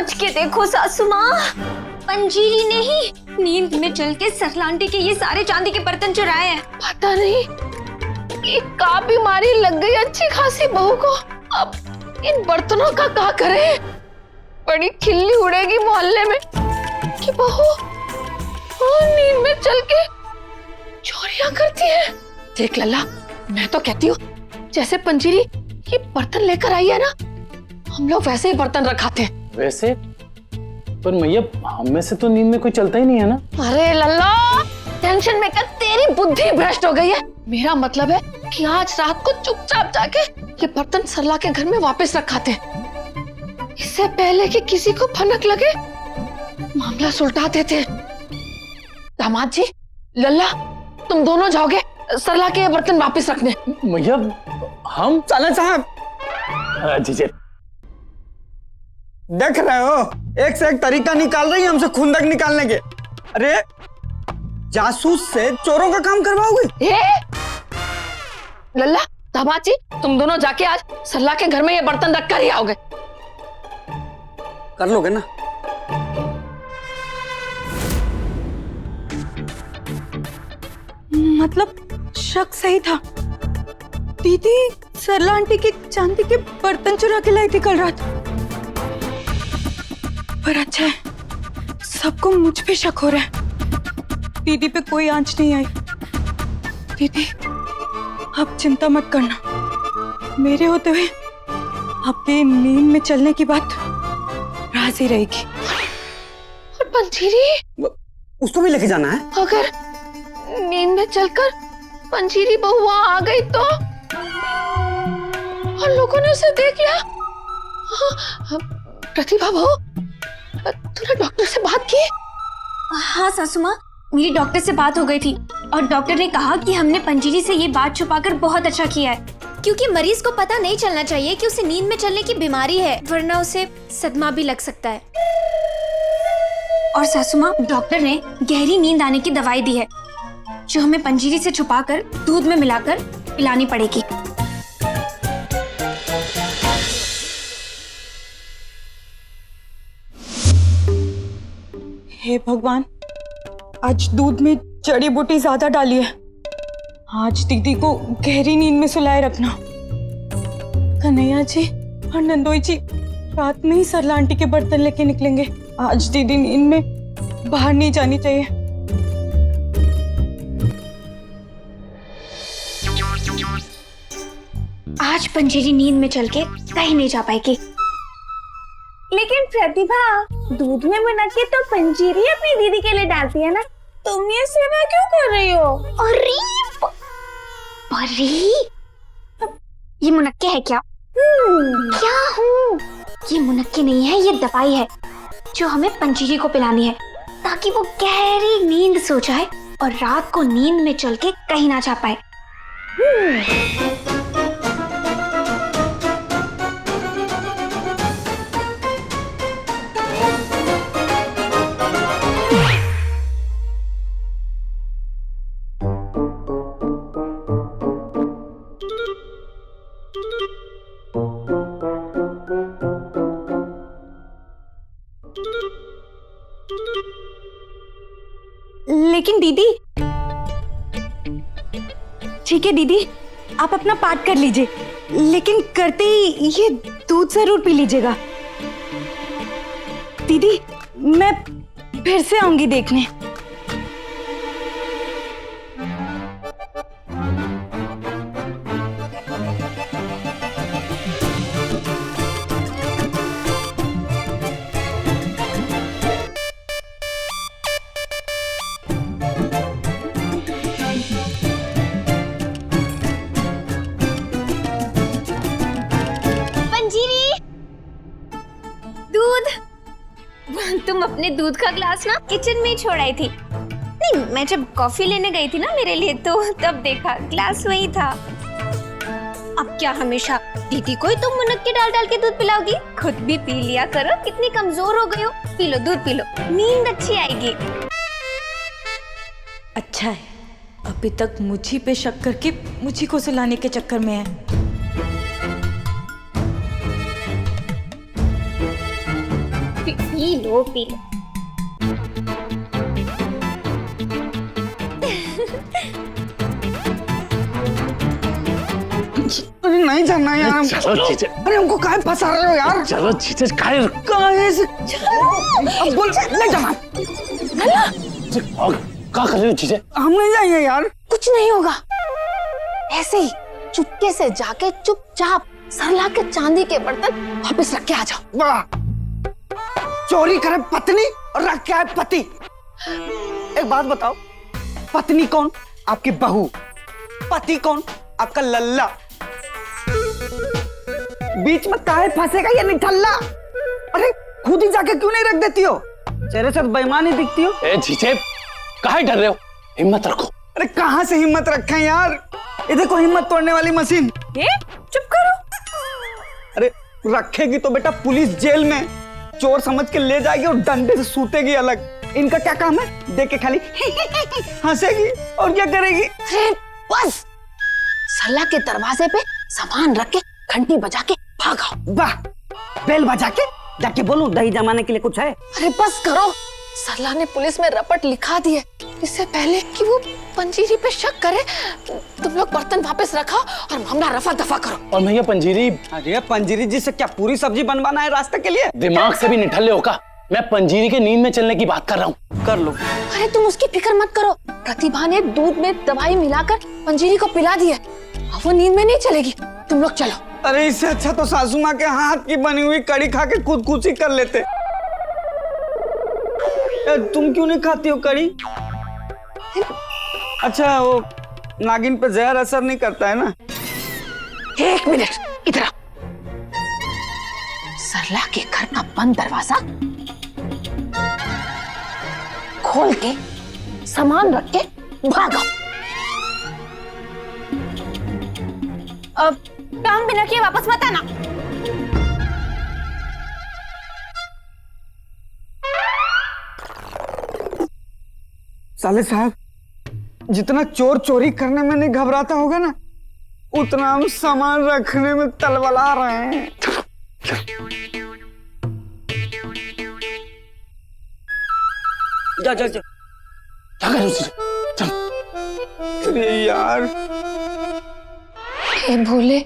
सोच के देखो सासू माँ, पंजीरी ने ही नींद में चल के सरलांटी के ये सारे चांदी के बर्तन चुराए हैं। पता नहीं ये क्या बीमारी लग गई अच्छी खासी बहू को। अब इन बर्तनों का क्या करे? बड़ी खिल्ली उड़ेगी मोहल्ले में कि बहू नींद में चल के चोरियां करती है। देख लल्ला, मैं तो कहती हूँ जैसे पंजीरी ये बर्तन लेकर आई है ना, हम लोग वैसे ही बर्तन रखाते हैं। वैसे पर मैया हम में से तो नींद में कोई चलता ही नहीं है ना। अरे लल्ला, टेंशन में क्या तेरी बुद्धि भ्रष्ट हो गई है। मेरा मतलब है कि आज रात को चुपचाप जाके ये बर्तन सरला के घर में वापस रखाते, इससे पहले कि किसी को भनक लगे मामला सुलटा देते। दामाद जी, लल्ला, तुम दोनों जाओगे सरला के बर्तन वापस रखने। मैया हम चले साहब। जी जी देख रहे हो, एक से एक तरीका निकाल रही है हमसे खुंदक निकालने के। अरे जासूस से चोरों का काम करवाओगे? लल्ला, दामाद जी, तुम दोनों जाके आज सरला के घर में ये बर्तन रख कर ही आओगे। कर लोगे ना? मतलब शक सही था, दीदी सरला आंटी के चांदी के बर्तन चुरा के लाई थी कल रात। पर अच्छा है, सबको मुझ पे शक हो रहा है, दीदी पे कोई आंच नहीं आई। दीदी आप चिंता मत करना, मेरे होते हुए आपके नींद में चलने की बात राज ही रहेगी। और पंजीरी, उसको भी लेके जाना है? अगर नींद में चलकर पंजीरी बहू वहां आ गई तो, और लोगों ने उसे देख लिया। प्रतिभा बहू, तूने डॉक्टर से बात की? हाँ सासू माँ, मेरी डॉक्टर से बात हो गई थी और डॉक्टर ने कहा कि हमने पंजीरी से ये बात छुपाकर बहुत अच्छा किया है, क्योंकि मरीज को पता नहीं चलना चाहिए कि उसे नींद में चलने की बीमारी है, वरना उसे सदमा भी लग सकता है। और सासू माँ, डॉक्टर ने गहरी नींद आने की दवाई दी है, जो हमें पंजीरी से छुपाकर दूध में मिलाकर पिलानी पड़ेगी। हे भगवान, आज दूध में जड़ी बूटी ज्यादा डाली है, आज दीदी को गहरी नींद में सुलाए रखना। कन्हैया जी और नंदोई जी रात में ही सरला आंटी के बर्तन लेके निकलेंगे, आज दीदी नींद में बाहर नहीं जानी चाहिए। आज पंजीरी नींद में चल के कहीं नहीं जा पाएगी। लेकिन प्रतिभा, दूध में बना के तो पंजीरी अपनी दीदी के लिए डालती है ना, तुम ये सेवा क्यों कर रही हो? अरे परी, ये मुनक्के है क्या? क्या हूँ? ये मुनक्के नहीं है, ये दवाई है जो हमें पंजीरी को पिलानी है, ताकि वो गहरी नींद सो जाए और रात को नींद में चल के कहीं ना जा पाए। लेकिन दीदी, ठीक है दीदी, आप अपना पाठ कर लीजिए, लेकिन करते ही ये दूध जरूर पी लीजिएगा। दीदी मैं फिर से आऊंगी देखने। तुम अपने दूध का ग्लास ना किचन में ही छोड़ आई थी। नहीं, मैं जब कॉफी लेने गई थी ना मेरे लिए, तो तब देखा ग्लास वही था। अब क्या हमेशा दीदी को ही तुम मुनक्के डाल डाल के दूध पिलाओगी? खुद भी पी लिया करो, कितनी कमजोर हो गई हो। पी लो, दूध पी लो, नींद अच्छी आएगी। अच्छा है, अभी तक मुझी पे शक करके मुझी को सुलाने के चक्कर में है। P low P low. अरे नहीं जाना यार हमको। चलो जीजे, अरे हमको काहे फंसा रहे हो यार? चलो जीजे, काहे काहे से? अब बोल नहीं जाना। क्या कर रहे हो जीजे? हम नहीं जाएंगे यार। कुछ नहीं होगा, ऐसे ही चुपके से जाके चुपचाप सरला के चांदी के बर्तन वापस रख के आ जाओ। वाह, चोरी करे पत्नी और रख के आए पति। एक बात बताओ, पत्नी कौन? आपकी बहू। पति कौन? आपका लल्ला। बीच में काहे फंसेगा ये निठल्ला? अरे खुद ही जाके क्यों नहीं रख देती हो? चेहरे से बेईमानी दिखती हो। ए जीजे, काहे डर रहे हो? हिम्मत रखो। अरे कहाँ से हिम्मत रखें यार? ये देखो हिम्मत तोड़ने वाली मशीन। ये चुप करो। अरे रखेगी तो बेटा पुलिस जेल में चोर समझ के ले जाएगी और डंडे से सूतेगी अलग। इनका क्या काम है? देख के खाली हंसेगी और क्या करेगी? अरे बस, सरला के दरवाजे पे सामान रख के घंटी बजा के भागो। वाह, बेल बजा के जाके बोलूं दही जमाने के लिए कुछ है? अरे बस करो, सरला ने पुलिस में रपट लिखा दी है। इससे पहले कि वो पंजीरी पे शक करे, तुम लोग बर्तन वापस रखो और मामला रफा दफा करो। और भैया पंजीरी, अरे पंजीरी जी से क्या पूरी सब्जी बनवाना है रास्ते के लिए? दिमाग से भी निठल्ले होगा। मैं पंजीरी के नींद में चलने की बात कर रहा हूँ। कर लो। अरे तुम उसकी फिक्र मत करो, प्रतिभा ने दूध में दवाई मिलाकर पंजीरी को पिला दी है, अब वो नींद में नहीं चलेगी। तुम लोग चलो। अरे इससे अच्छा तो सासू माँ के हाथ की बनी हुई कड़ी खा के खुदकुशी कर लेते। तुम क्यों नहीं खाती हो कड़ी? अच्छा वो नागिन पे जहर असर नहीं करता है ना? एक मिनट इधर आओ। सरला के घर का बंद दरवाजा खोल के सामान रख के भागो। अब काम बिना किए वापस मत आना। साले साहब, जितना चोर चोरी करने में नहीं घबराता होगा ना, उतना हम सामान रखने में तलबला रहे हैं। जा जा जा। क्या कर रहे हो जीजे? चल। अरे यार, हे भोले,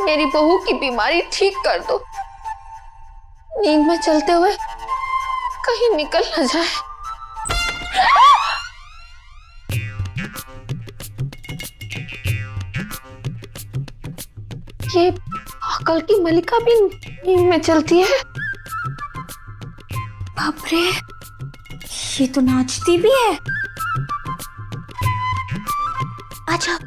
मेरी बहू की बीमारी ठीक कर दो, नींद में चलते हुए कहीं निकल न जाए। ये अकल की मलिका भी नींद में चलती है। बाप रे, ये तो नाचती भी है। अच्छा,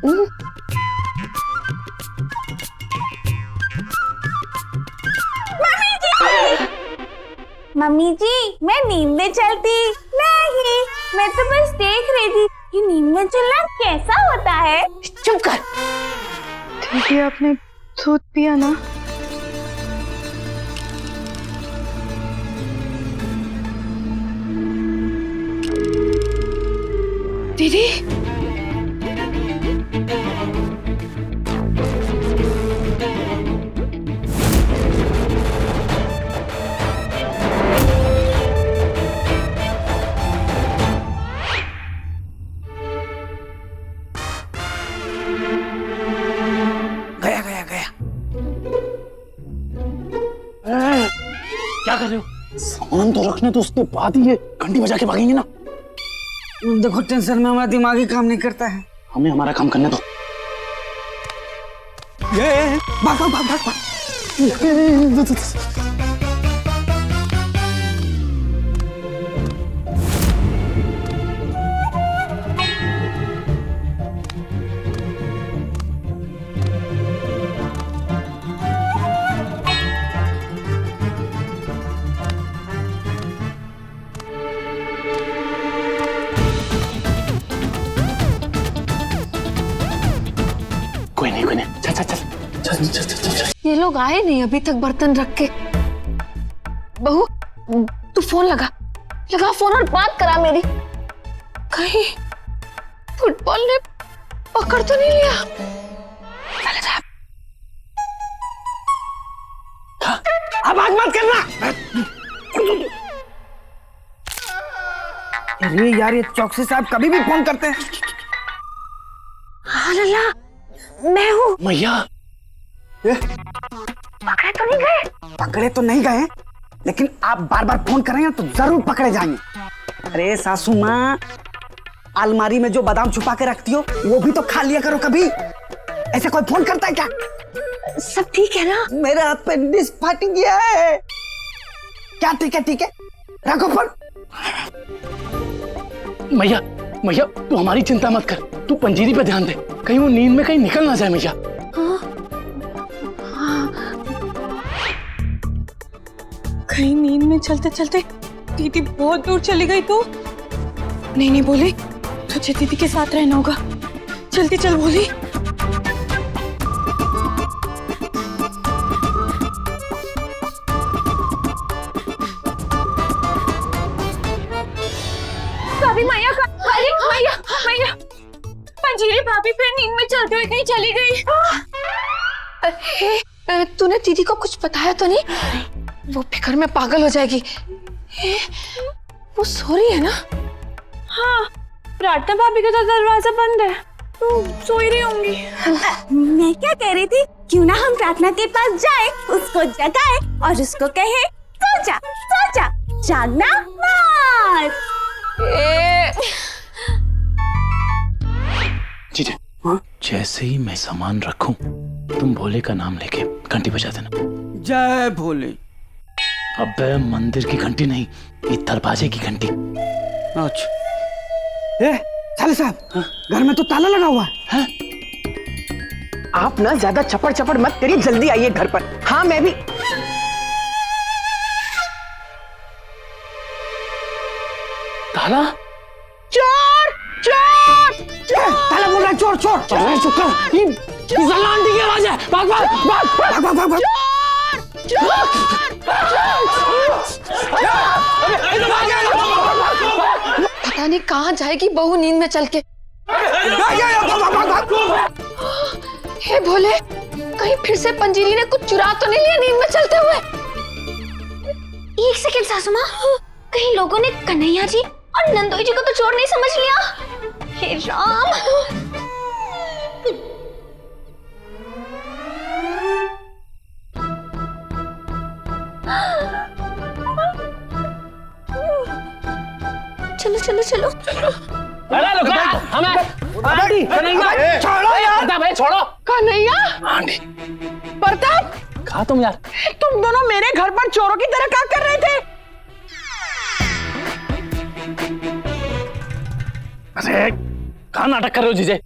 मम्मी जी, मैं नींद में चलती नहीं, मैं तो बस देख रही थी कि नींद में चलना कैसा होता है। चुप कर। दीदी आपने दूध पिया ना? दीदी, गया गया गया। क्या कर रहे हो? सामान तो रखने तो उसके बाद ही ये घंटी बजा के भागेंगे ना। देखो टेंशन में हमारा दिमाग ही काम नहीं करता है। हमें हमारा काम करने दो। ये भाग भाग भाग भाग भाग। कोई नहीं कोई नहीं, चल चल चल चल चल चल चल। ये लोग आए नहीं अभी तक बर्तन रख के। बहू, तू फोन लगा फोन और बात करा मेरी। कहीं फुटबॉल ने पकड़ तो नहीं लिया? चले जा। अब आग मत करना। अरे यार, ये चौकसी साहब कभी भी फोन करते हैं। हाँ लल्ला, मैं हूँ। मैया पकड़े तो नहीं गए? पकड़े तो नहीं गए, लेकिन आप बार बार फोन कर रहे हैं तो जरूर पकड़े जाएंगे। अरे सासू माँ, अलमारी में जो बादाम छुपा के रखती हो वो भी तो खा लिया करो कभी। ऐसे कोई फोन करता है क्या? सब ठीक है ना? मेरा अपेंडिक्स फट गया है। क्या ठीक है, ठीक है, रखो फोन। मैया मैया तू हमारी चिंता मत कर, तू पंजीरी पे ध्यान दे, कहीं वो नींद में कहीं निकल ना जाए मैया। कहीं नींद में चलते चलते दीदी बहुत दूर चली गई तो? नहीं बोली, तुझे दीदी के साथ रहना होगा। जल्दी चल बोली। भाभी मैया का, अरे मैया मैया, पंजीरी भाभी फिर नींद में चलते हुए कहीं चली गई। तूने दीदी को कुछ बताया तो नहीं? वो फिक्र में पागल हो जाएगी। वो सो रही है ना? हाँ, प्रार्थना भाभी का तो दरवाजा बंद है, तो सो ही रही होंगी। मैं क्या कह रही थी, क्यों ना हम प्रार्थना के पास जाए, उसको जगाए और उसको कहे सो जा, जागना मत। जीजे, हाँ? जैसे ही मैं सामान रखूं, तुम भोले का नाम लेके घंटी बजा देना। जय भोले। अबे मंदिर की घंटी नहीं, ये दरवाजे की घंटी। अच्छा। साले साहब, घर में तो ताला लगा हुआ है। आप ना ज्यादा चपड़ चपड़ मत करिए, जल्दी आइए घर पर। हाँ मैं भी। ताला? चोर चोर चोर! ताला बोल रहा है, चोर चोर। अरे चुप कर, ये जलान की आवाज है। भाग भाग भाग भाग भाग भाग भाग। पता नहीं कहाँ जाएगी बहू नींद में चल के। हे भोले, कहीं फिर से पंजीरी ने कुछ चुरा तो नहीं लिया नींद में चलते हुए? एक सेकंड सासू माँ, कहीं लोगों ने कन्हैया जी और नंदोई जी को तो चोर नहीं समझ लिया? हे राम। चलो चलो चलो। अरे रुको, हमें आंटी, कन्हैया छोड़ो यार। भाई छोड़ो। कन्हैया, आंटी प्रताप, कहा तुम यार? तुम दोनों मेरे घर पर चोरों की तरह क्या कर रहे थे? अरे कहाँ नाटक कर रहे हो जीजे?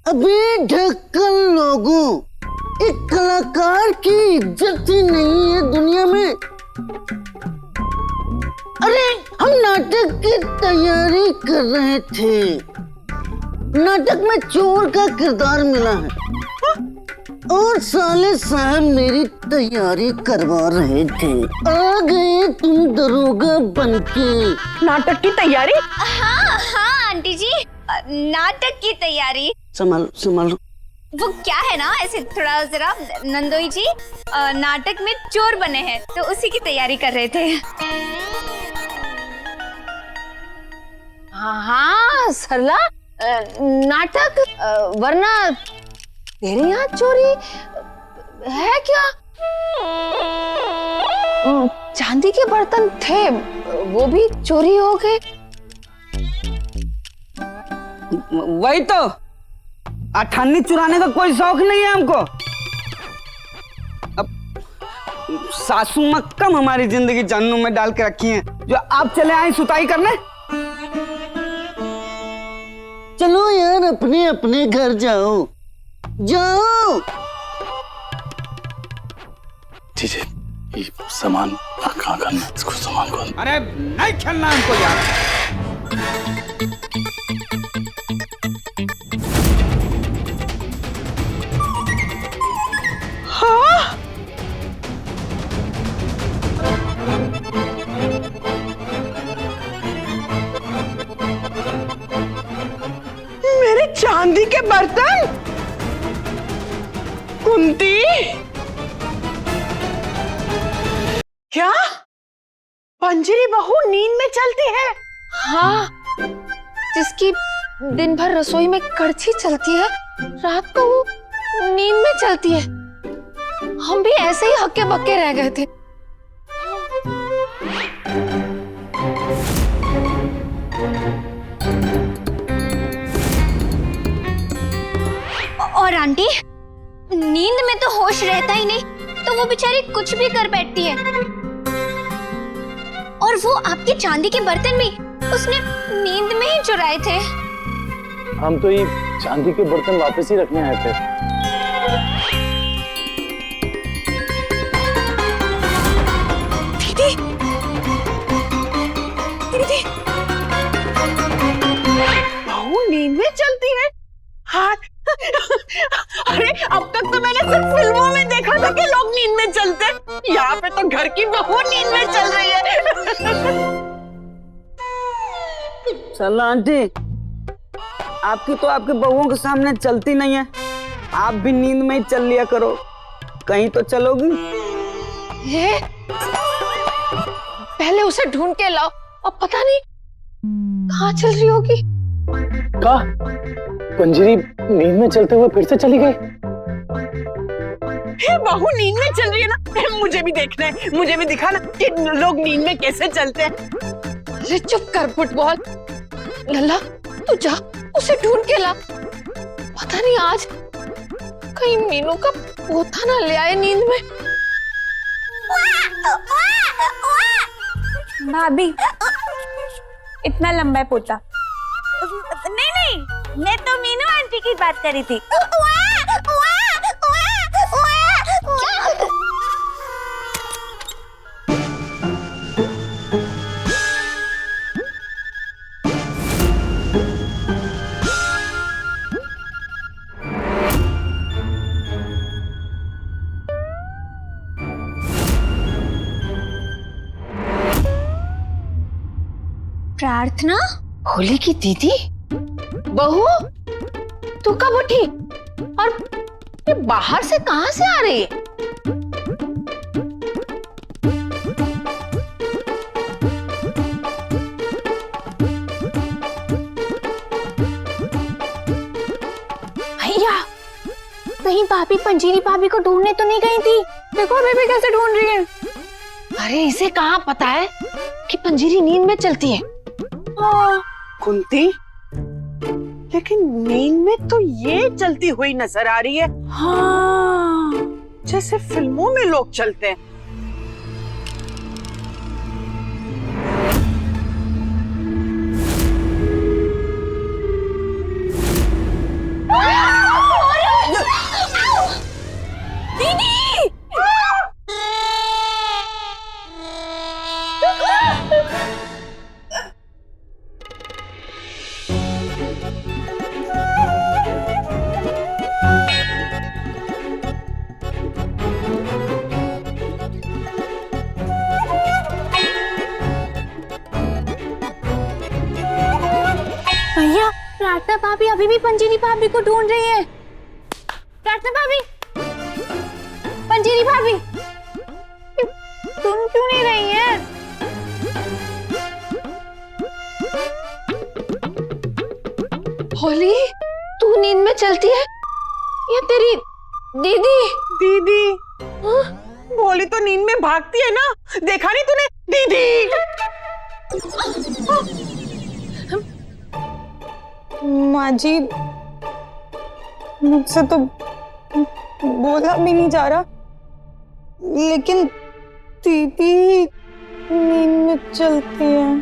अबे ढक्कन लोगों, एक कलाकार की इज्जत ही नहीं है दुनिया में। अरे हम नाटक की तैयारी कर रहे थे, नाटक में चोर का किरदार मिला है और साले साहब मेरी तैयारी करवा रहे थे, आ गए तुम दरोगा बनके। नाटक की तैयारी? हाँ हाँ आंटी जी, नाटक की तैयारी। संभालो संभालो। वो क्या है ना, ऐसे थोड़ा जरा नंदोई जी नाटक में चोर बने हैं तो उसी की तैयारी कर रहे थे। हाँ सरला, नाटक, वरना तेरे यहाँ चोरी है क्या? चांदी के बर्तन थे, वो भी चोरी हो गए। वही तो, अठानी चुराने का कोई शौक नहीं है हमको। अब सासू माँ कम हमारी जिंदगी जहन्नुम में डाल के रखी हैं, जो आप चले आए सुताई करने। चलो यार, अपने अपने घर जाओ जाओ। जीजे, ये सामान कहाँ करना? इसको सामान को। अरे नहीं खेलना हमको यार। मेरे चांदी के बर्तन? कुंती, क्या पंजरी बहू नींद में चलती है? हाँ, जिसकी दिन भर रसोई में कड़छी चलती है, रात को वो नींद में चलती है। हम भी ऐसे ही हक्के बक्के रह गए थे। और आंटी, नींद में तो होश रहता ही नहीं, तो वो बेचारी कुछ भी कर बैठती है। और वो आपके चांदी के बर्तन भी उसने नींद में ही चुराए थे। हम तो ये चांदी के बर्तन वापस ही रखने आए थे। दीदी, दीदी, बहू नींद में चलती है? हाथ अरे अब तक तो मैंने सिर्फ फिल्मों में देखा था कि लोग नींद में चलते, यहाँ पे तो घर की बहू नींद में चल रही है। चलो आंटी, आपकी तो आपके बहुओं के सामने चलती नहीं है, आप भी नींद में ही चल लिया करो, कहीं तो चलोगी। ये पहले उसे ढूंढ के लाओ, अब पता नहीं कहाँ चल रही होगी। का पंजरी नींद में चलते हुए फिर से चली गई। बहू नींद में चल रही है ना, मुझे भी देखना है, मुझे भी दिखाना कि लोग नींद में कैसे चलते हैं। अरे चुप कर फुटबॉल। लल्ला तू जा, उसे ढूंढ के ला। पता नहीं आज कहीं मीनू का पोता ना ले आए नींद में। भाभी, इतना लंबा है पोता। नहीं नहीं, मैं तो मीनू आंटी की बात कर रही थी। प्रार्थना, होली की दीदी? बहू तू कब उठी और ये बाहर से कहां से आ रही है? भैया, कहीं भाभी पंजीरी भाभी को ढूंढने तो नहीं गई थी? देखो बेबी कैसे ढूंढ रही है। अरे इसे कहाँ पता है कि पंजीरी नींद में चलती है? कुंती, लेकिन नींद में तो ये चलती हुई नजर आ रही है। हाँ, जैसे फिल्मों में लोग चलते हैं। भैया, प्रार्थना भाभी अभी भी पंजीरी भाभी को ढूंढ रही है। प्रार्थना भाभी, पंजीरी भाभी, तुम क्यों नहीं रही है? होली, तू नींद में चलती है या तेरी दीदी? दीदी? भोली तो नींद में भागती है ना, देखा नहीं तूने? दीदी! माँ जी, मुझसे तो बोला भी नहीं जा रहा, लेकिन दीदी नींद में चलती है।